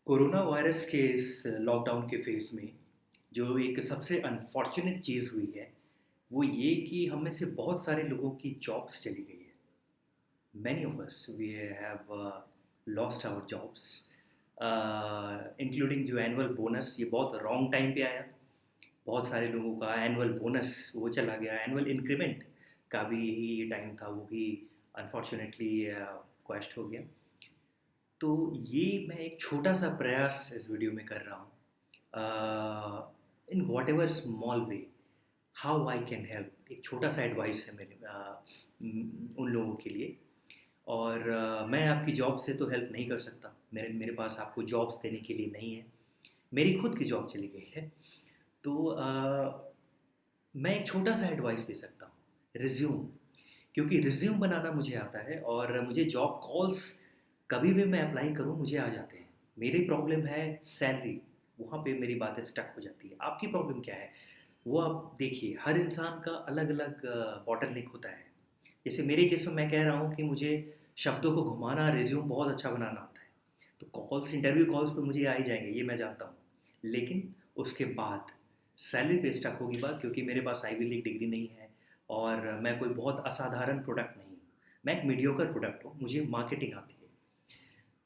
Corona virus के इस lockdown के फेज़ में जो एक सबसे अनफॉर्च्यूनेट चीज़ हुई है, वो ये कि हम में से बहुत सारे लोगों की जॉब्स चली गई है। Many of us we have lost our jobs including जो एनुअल बोनस ये बहुत रॉन्ग टाइम पे आया। बहुत सारे लोगों का एनुअल बोनस वो चला गया, एनुअल इंक्रीमेंट का भी यही टाइम था, वो भी अनफॉर्च्यूनेटली क्वेश्ड हो गया। तो ये मैं एक छोटा-सा प्रयास इस वीडियो में कर रहा हूँ। In whatever small way, how I can help, एक छोटा-सा एडवाइस है उन लोगों के लिए। और मैं आपकी जॉब से तो हेल्प नहीं कर सकता। मेरे मेरे पास आपको जॉब्स देने के लिए नहीं है। मेरी खुद की जॉब चली गई है। तो मैं एक छोटा-सा एडवाइस दे सकता हूँ, रिज़्यूम। क्योंकि रिज़्यूम बनाना मुझे आता है और मुझे जॉब कॉल्स कभी भी मैं अप्लाई करूँ मुझे आ जाते हैं। मेरी प्रॉब्लम है सैलरी, वहाँ पे मेरी बातें स्टक हो जाती है। आपकी प्रॉब्लम क्या है? वो आप देखिए, हर इंसान का अलग-अलग बॉटलनेक होता है। जैसे मेरे केस में मैं कह रहा हूँ कि मुझे शब्दों को घुमाना, रिज़्यूम बहुत अच्छा बनाना आता है। तो कॉल्स, इंटरव्यू कॉल्स तो मुझे आ ही जाएँगे, ये मैं जानता हूँ। लेकिन उसके बाद सैलरी पे स्टक होगी बात, क्योंकि मेरे पास आइवी लीग डिग्री नहीं है और मैं कोई बहुत असाधारण प्रोडक्ट नहीं हूँ। मैं एक मीडियोकर प्रोडक्ट हूँ, मुझे मार्केटिंग आती है।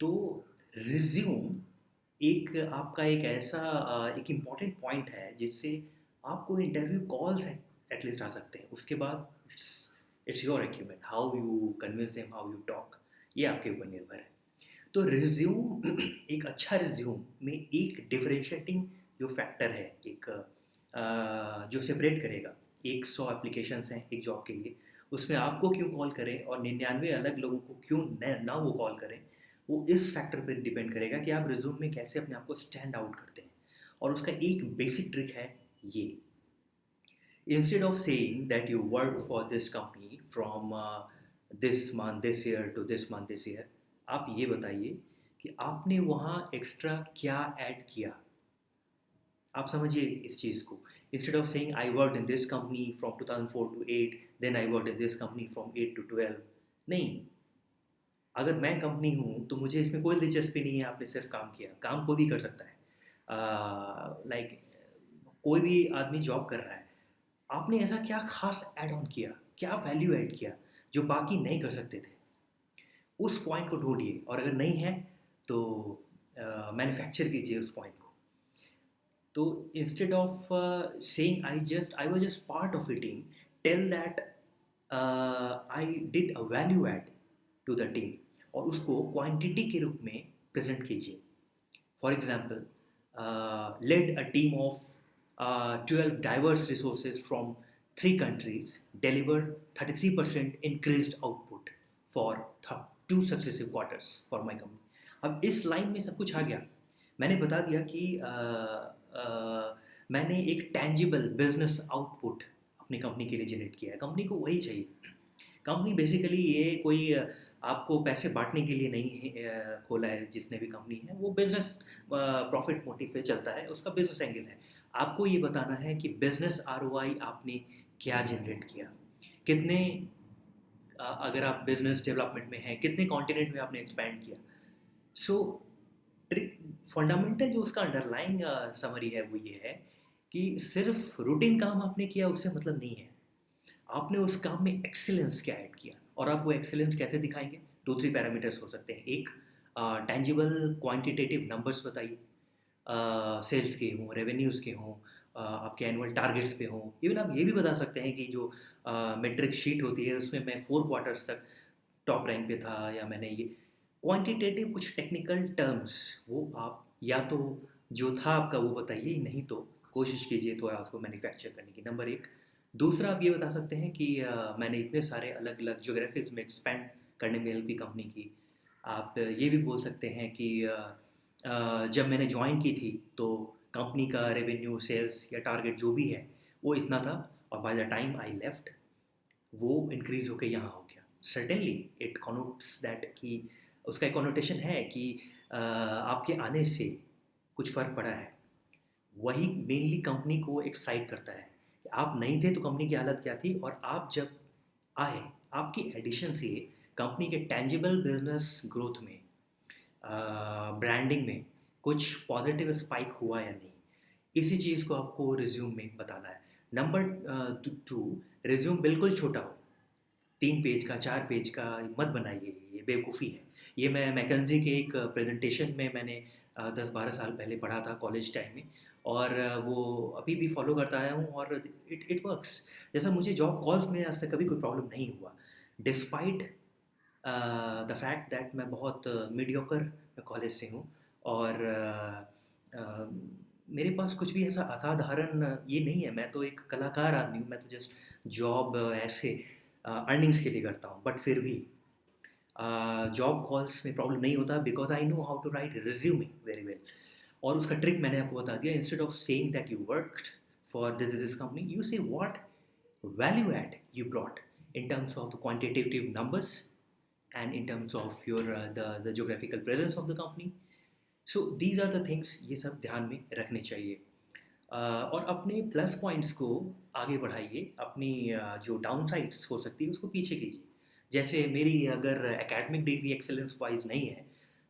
तो रिज़्यूम एक आपका एक ऐसा एक इम्पॉर्टेंट पॉइंट है जिससे आपको इंटरव्यू कॉल्स एटलीस्ट आ सकते हैं। उसके बाद it's it's your achievement, how you convince them, how you talk, ये आपके ऊपर निर्भर है। तो रिज्यूम एक अच्छा रिज्यूम में एक डिफरेंशिएटिंग जो फैक्टर है, एक जो सेपरेट करेगा। 100 एप्लीकेशंस हैं एक जॉब के लिए, उसमें आपको क्यों कॉल करें और 99 अलग लोगों को क्यों न ना वो कॉल करें, वो इस फैक्टर पर डिपेंड करेगा कि आप रिज्यूम में कैसे अपने आप को स्टैंड आउट करते हैं। और उसका एक बेसिक ट्रिक है ये: instead of saying that you work for this company from this month this year to this month this year, आप ये बताइए कि आपने वहाँ एक्स्ट्रा क्या ऐड किया। आप समझिए इस चीज़ को। Instead of saying I work in this company from 2004 to 8, then I work in this company from 8 to 12। नहीं, अगर मैं कंपनी हूँ तो मुझे इसमें कोई दिलचस्पी नहीं है आपने सिर्फ काम किया। काम कोई भी कर सकता है। लाइक कोई भी आदमी जॉब कर रहा है, आपने ऐसा क्या खास ऐड ऑन किया, क्या वैल्यू ऐड किया जो बाकी नहीं कर सकते थे? उस पॉइंट को ढूँढिए, और अगर नहीं है तो मैन्युफैक्चर कीजिए उस पॉइंट को। तो instead of saying I was just part of a team, tell that I did a value add to the team, और उसको क्वांटिटी के रूप में प्रेजेंट कीजिए। For example, led a team of 12 diverse resources from 3 countries, delivered 33% increased output for 2 successive quarters for my company. अब इस line में सब कुछ आ गया। मैंने बता दिया कि मैंने एक टैंजिबल बिजनेस आउटपुट अपनी कंपनी के लिए जनरेट किया है। कंपनी को वही चाहिए। कंपनी बेसिकली ये कोई आपको पैसे बाँटने के लिए नहीं है, खोला है जिसने भी कंपनी है, वो बिज़नेस प्रॉफ़िट मोटिव पे चलता है, उसका बिज़नेस एंगल है। आपको ये बताना है कि बिज़नेस आरओआई आपने क्या जनरेट किया? कितने अगर आप बिज़नेस डेवलपमेंट में हैं, कितने कॉन्टिनेंट में आपने एक्सपैंड किया? सो ट्रिक फंडामेंटल जो उसका अंडरलाइंग समरी है वो ये है कि सिर्फ़ रूटीन काम आपने किया उससे मतलब नहीं है। आपने उस काम में एक्सीलेंस क्या ऐड किया, और आप वो एक्सीलेंस कैसे दिखाएँगे? 2-3 पैरामीटर्स हो सकते हैं। एक, टेंजिबल क्वांटिटेटिव नंबर्स बताइए। सेल्स के हों, रेवेन्यूज़ के हों, आपके एनुअल टारगेट्स पे हों। इवन आप ये भी बता सकते हैं कि जो मेट्रिक शीट होती है उसमें मैं 4 क्वार्टर्स तक टॉप रैंक पे था, या मैंने ये क्वांटिटेटिव कुछ टेक्निकल टर्म्स वो आप या तो जो था आपका वो बताइए, नहीं तो कोशिश कीजिए थोड़ा उसको मैन्युफैक्चर करने की, नंबर 1। दूसरा, आप ये बता सकते हैं कि मैंने इतने सारे अलग-अलग ज्योग्राफीज़ में एक्सपैंड करने में हेल्प की कंपनी की। आप ये भी बोल सकते हैं कि जब मैंने जॉइन की थी तो कंपनी का रेवेन्यू, सेल्स या टारगेट जो भी है वो इतना था, और by the time I left वो इंक्रीज़ होके यहाँ हो गया। सर्टेनली इट कॉनोट्स दैट कि उसका एक कॉनोटेशन है कि आपके आने से कुछ फ़र्क पड़ा है। वही मेनली कंपनी को एक्साइट करता है कि आप नहीं थे तो कंपनी की हालत क्या थी, और आप जब आए, आपकी एडिशन से कंपनी के टेंजिबल बिजनेस ग्रोथ में, ब्रांडिंग में कुछ पॉजिटिव स्पाइक हुआ या नहीं, इसी चीज़ को आपको रिज्यूम में बताना है। नंबर 2, रिज्यूम बिल्कुल छोटा हो, 3 पेज का 4 पेज का मत बनाइए, ये बेवकूफ़ी है। ये मैं मैकेंजी के एक प्रेजेंटेशन में मैंने 10-12 साल पहले पढ़ा था कॉलेज टाइम में, और वो अभी भी फॉलो करता आया हूँ, और इट इट वर्क्स। जैसा मुझे जॉब कॉल्स में आज तक कभी कोई प्रॉब्लम नहीं हुआ, डिस्पाइट द फैक्ट दैट मैं बहुत मीडियोकर कॉलेज से हूँ, और मेरे पास कुछ भी ऐसा असाधारण ये नहीं है। मैं तो एक कलाकार आदमी हूँ, मैं तो जस्ट जॉब ऐसे अर्निंग्स के लिए करता हूँ, बट फिर भी जॉब कॉल्स में प्रॉब्लम नहीं होता, because I know how to write resume very well. और उसका ट्रिक मैंने आपको बता दिया। Instead of saying that you worked for this company, you say what value add you brought in terms of the quantitative numbers and in terms of your the geographical presence of the company. So these are the things, ये सब ध्यान में रखने चाहिए। और अपने plus points को आगे बढ़ाइए, अपनी जो डाउन साइड्स हो सकती है उसको पीछे कीजिए। जैसे मेरी अगर एकेडमिक डिग्री एक्सेलेंस वाइज नहीं है,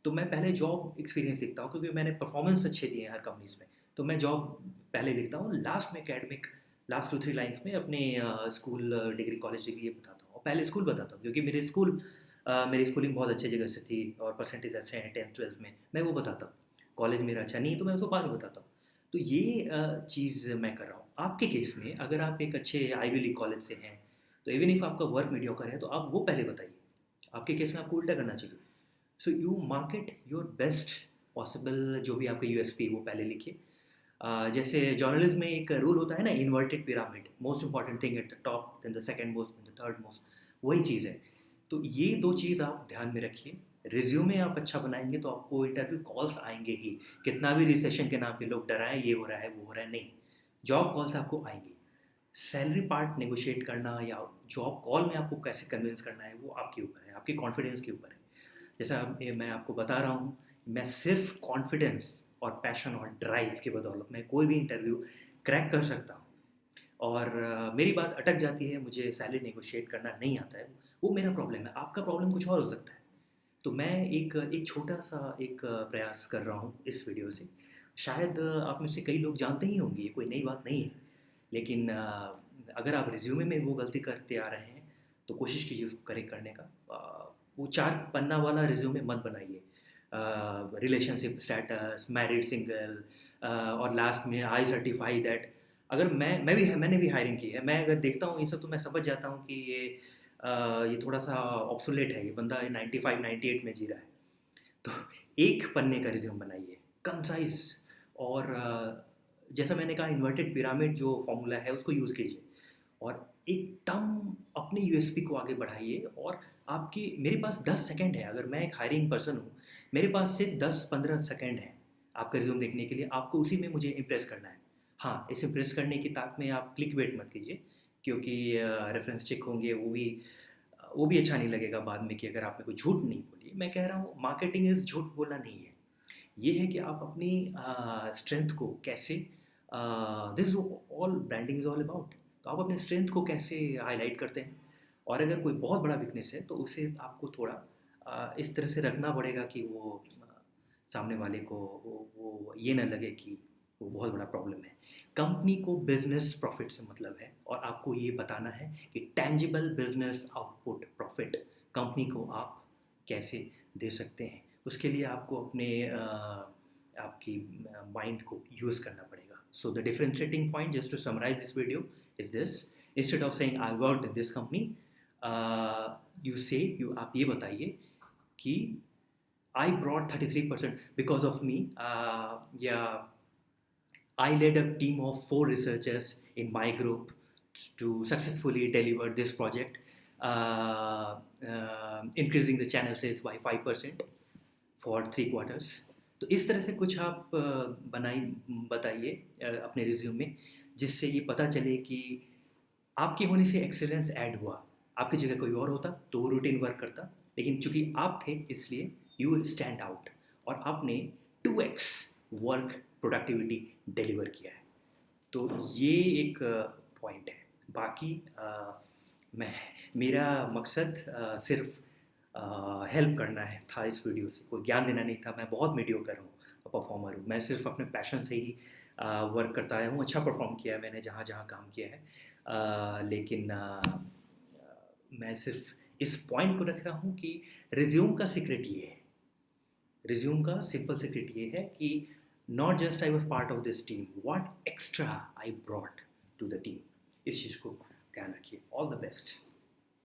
तो मैं पहले जॉब एक्सपीरियंस लिखता हूँ, क्योंकि मैंने परफॉर्मेंस अच्छे दिए हैं हर कंपनीज में, तो मैं जॉब पहले लिखता हूँ, लास्ट में एकेडमिक लास्ट 2-3 लाइन्स में अपने स्कूल डिग्री कॉलेज डिग्री ये बताता हूँ, और पहले स्कूल बताता हूँ, क्योंकि मेरी स्कूलिंग बहुत अच्छी जगह से थी और परसेंटेज अच्छे हैं 10th-12th में, मैं वो बताता हूँ। कॉलेज मेरा अच्छा नहीं है तो मैं उसको बाद में बताता हूँ। तो ये चीज़ मैं कर रहा हूँ। आपके केस में अगर आप एक अच्छे आईवी लीग कॉलेज से हैं, तो इवन इफ आपका वर्क मीडियोकर है, तो आप वो पहले बताइए। आपके केस में आपको उल्टा करना चाहिए। So you market your best possible, जो भी आपका यूएसपी वो पहले लिखिए। जैसे जर्नलिज्म में एक रूल होता है ना, inverted pyramid, most important thing at the top, then the second most, then the third most, वही चीज़ है। तो ये दो चीज़ आप ध्यान में रखिए। रिज्यूमे आप अच्छा बनाएंगे तो आपको इंटरव्यू कॉल्स आएंगे ही, कितना भी रिसेशन के नाम पे लोग डराएं, ये हो रहा है वो हो रहा है, नहीं, जॉब कॉल्स आपको आएंगी। सैलरी पार्ट नेगोशिएट करना या जॉब कॉल में आपको कैसे कन्विंस करना है, वो आपके ऊपर है, आपके कॉन्फिडेंस के ऊपर है। जैसा मैं आपको बता रहा हूँ, मैं सिर्फ कॉन्फिडेंस और पैशन और ड्राइव की बदौलत मैं कोई भी इंटरव्यू क्रैक कर सकता हूँ। और मेरी बात अटक जाती है, मुझे सैलरी नेगोशिएट करना नहीं आता है, वो मेरा प्रॉब्लम है, आपका प्रॉब्लम कुछ और हो सकता है। तो मैं एक एक छोटा सा एक प्रयास कर रहा हूँ इस वीडियो से। शायद आप में से कई लोग जानते ही होंगे, ये कोई नई बात नहीं है, लेकिन अगर आप रिज्यूमे में वो गलती करते आ रहे हैं, तो कोशिश कीजिए उसको करेक्ट करने का। वो 4 पन्ना वाला रिज्यूमे मत बनाइए, रिलेशनशिप स्टेटस, मैरिड, सिंगल, और लास्ट में आई सर्टिफाई दैट। अगर मैंने भी हायरिंग की है, मैं अगर देखता हूँ ये सब, तो मैं समझ जाता हूँ कि ये थोड़ा सा ऑब्सोलेट है, ये बंदा 95-98 में जी रहा है। तो एक पन्ने का रिज्यूम बनाइए, कंसाइज, और जैसा मैंने कहा, इन्वर्टेड पिरामिड जो फॉर्मूला है उसको यूज़ कीजिए, और एकदम अपने यूएसपी को आगे बढ़ाइए। और आपकी मेरे पास 10 सेकंड है, अगर मैं एक हायरिंग पर्सन हूँ, मेरे पास सिर्फ 10-15 सेकंड है आपका रिज्यूम देखने के लिए, आपको उसी में मुझे इम्प्रेस करना है। हाँ, इस इम्प्रेस करने की ताक में आप क्लिक वेट मत कीजिए, क्योंकि रेफरेंस चेक होंगे, वो भी अच्छा नहीं लगेगा बाद में, कि अगर आपने कोई झूठ नहीं बोली। मैं कह रहा हूँ, मार्केटिंग इज झूठ बोलना नहीं है, ये है कि आप अपनी स्ट्रेंथ को कैसे, this all branding is all about, तो आप अपने स्ट्रेंथ को कैसे हाईलाइट करते हैं। और अगर कोई बहुत बड़ा वीकनेस है, तो उसे आपको थोड़ा इस तरह से रखना पड़ेगा कि वो सामने वाले को वो ये ना लगे कि वो बहुत बड़ा प्रॉब्लम है। कंपनी को बिजनेस प्रॉफिट से मतलब है, और आपको ये बताना है कि tangible business output profit company को आप कैसे दे सकते हैं। उसके लिए आपको अपने आपकी माइंड को यूज़ करना पड़ेगा। So the differentiating point, just to summarise this video, is this: instead of saying I worked in this company, आप ये बताइए कि I brought 33% because of me. Yeah, I led a team of 4 researchers in my group to successfully deliver this project, increasing the channel sales by 5% for 3 quarters. तो इस तरह से कुछ आप बताइए अपने रिज्यूम में, जिससे ये पता चले कि आपके होने से एक्सेलेंस ऐड हुआ। आपकी जगह कोई और होता तो वो रूटीन वर्क करता, लेकिन चूंकि आप थे इसलिए यू स्टैंड आउट, और आपने 2x वर्क प्रोडक्टिविटी डिलीवर किया है। तो ये एक पॉइंट है। बाकी मैं मेरा मकसद सिर्फ हेल्प करना है था इस वीडियो से, कोई ज्ञान देना नहीं था। मैं बहुत मीडियोकर हूँ, परफॉर्मर हूँ। मैं सिर्फ अपने पैशन से ही वर्क करता आया हूँ। अच्छा परफॉर्म किया है मैंने जहाँ जहाँ काम किया है, लेकिन मैं सिर्फ इस पॉइंट को रख रहा हूँ कि रिज्यूम का सीक्रेट ये है, रिज्यूम का सिंपल सीक्रेट ये है कि not just I was part of this team, what extra I brought to the team. इस चीज़ को ध्यान रखिए। All the best.